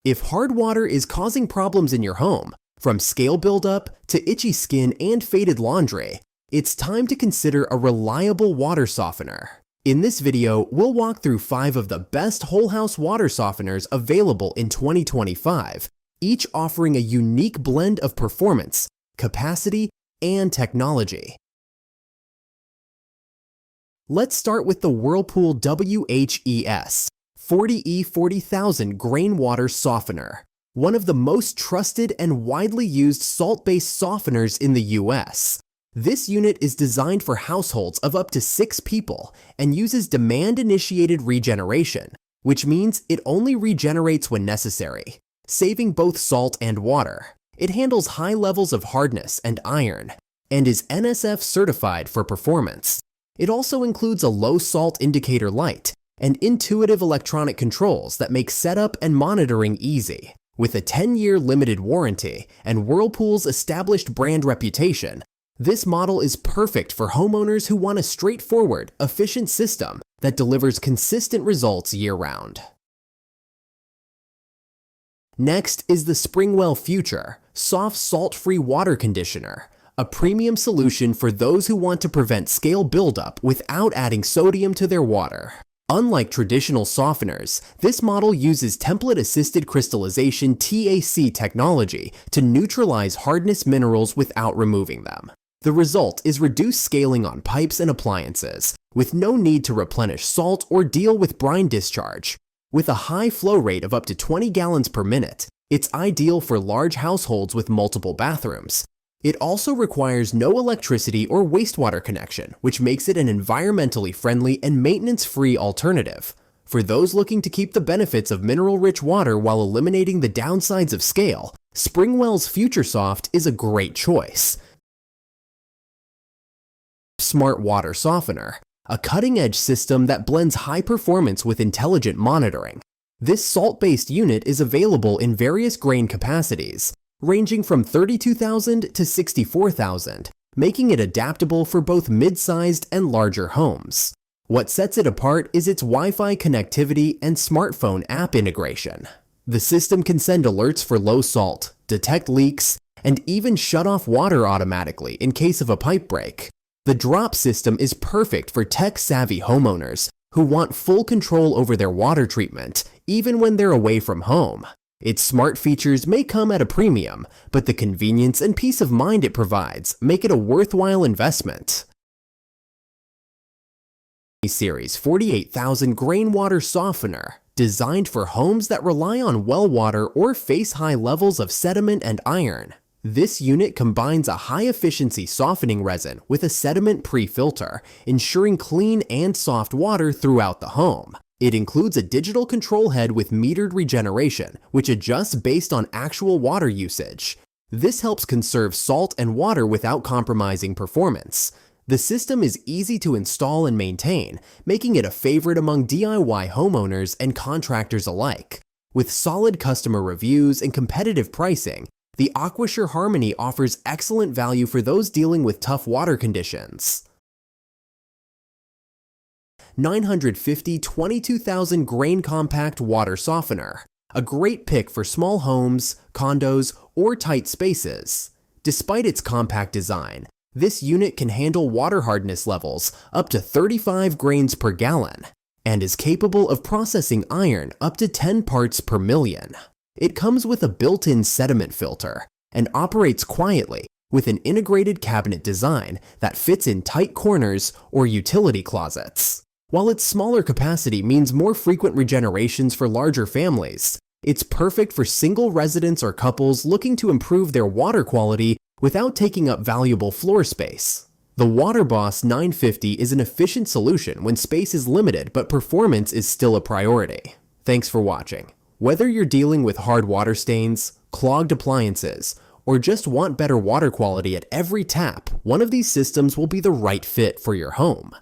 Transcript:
If hard water is causing problems in your home, from scale buildup to itchy skin and faded laundry, it's time to consider a reliable water softener. In this video, we'll walk through 5 of the best whole house water softeners available in 2025, each offering a unique blend of performance, capacity, and technology. Let's start with the Whirlpool WHES 40E 40,000 Grain Water Softener, one of the most trusted and widely used salt-based softeners in the US. This unit is designed for households of up to 6 people and uses demand-initiated regeneration, which means it only regenerates when necessary, saving both salt and water. It handles high levels of hardness and iron, and is NSF certified for performance. It also includes a low salt indicator light and intuitive electronic controls that make setup and monitoring easy. With a 10-year limited warranty and Whirlpool's established brand reputation, this model is perfect for homeowners who want a straightforward, efficient system that delivers consistent results year-round. Next is the SPRINGWELL Future Soft Salt-Free Water Conditioner, a premium solution for those who want to prevent scale buildup without adding sodium to their water. Unlike traditional softeners, this model uses template-assisted crystallization (TAC) technology to neutralize hardness minerals without removing them. The result is reduced scaling on pipes and appliances, with no need to replenish salt or deal with brine discharge. With a high flow rate of up to 20 gallons per minute, it's ideal for large households with multiple bathrooms. It also requires no electricity or wastewater connection, which makes it an environmentally friendly and maintenance-free alternative. For those looking to keep the benefits of mineral-rich water while eliminating the downsides of scale, SPRINGWELL's FUTURESOFT is a great choice. Smart Water Softener, a cutting-edge system that blends high performance with intelligent monitoring. This salt-based unit is available in various grain capacities, ranging from 32,000 to 64,000, making it adaptable for both mid-sized and larger homes. What sets it apart is its Wi-Fi connectivity and smartphone app integration. The system can send alerts for low salt, detect leaks, and even shut off water automatically in case of a pipe break. The drop system is perfect for tech-savvy homeowners who want full control over their water treatment, even when they're away from home. Its smart features may come at a premium, but the convenience and peace of mind it provides make it a worthwhile investment. Series 48,000 Grain Water Softener, designed for homes that rely on well water or face high levels of sediment and iron. This unit combines a high-efficiency softening resin with a sediment pre-filter, ensuring clean and soft water throughout the home. It includes a digital control head with metered regeneration, which adjusts based on actual water usage. This helps conserve salt and water without compromising performance. The system is easy to install and maintain, making it a favorite among DIY homeowners and contractors alike. With solid customer reviews and competitive pricing, the AQUASURE Harmony offers excellent value for those dealing with tough water conditions. 950 22,000 Grain Compact Water Softener, a great pick for small homes, condos, or tight spaces. Despite its compact design, this unit can handle water hardness levels up to 35 grains per gallon and is capable of processing iron up to 10 parts per million. It comes with a built-in sediment filter and operates quietly with an integrated cabinet design that fits in tight corners or utility closets. While its smaller capacity means more frequent regenerations for larger families, it's perfect for single residents or couples looking to improve their water quality without taking up valuable floor space. The WATERBOSS 950 is an efficient solution when space is limited but performance is still a priority. Thanks for watching. Whether you're dealing with hard water stains, clogged appliances, or just want better water quality at every tap, one of these systems will be the right fit for your home.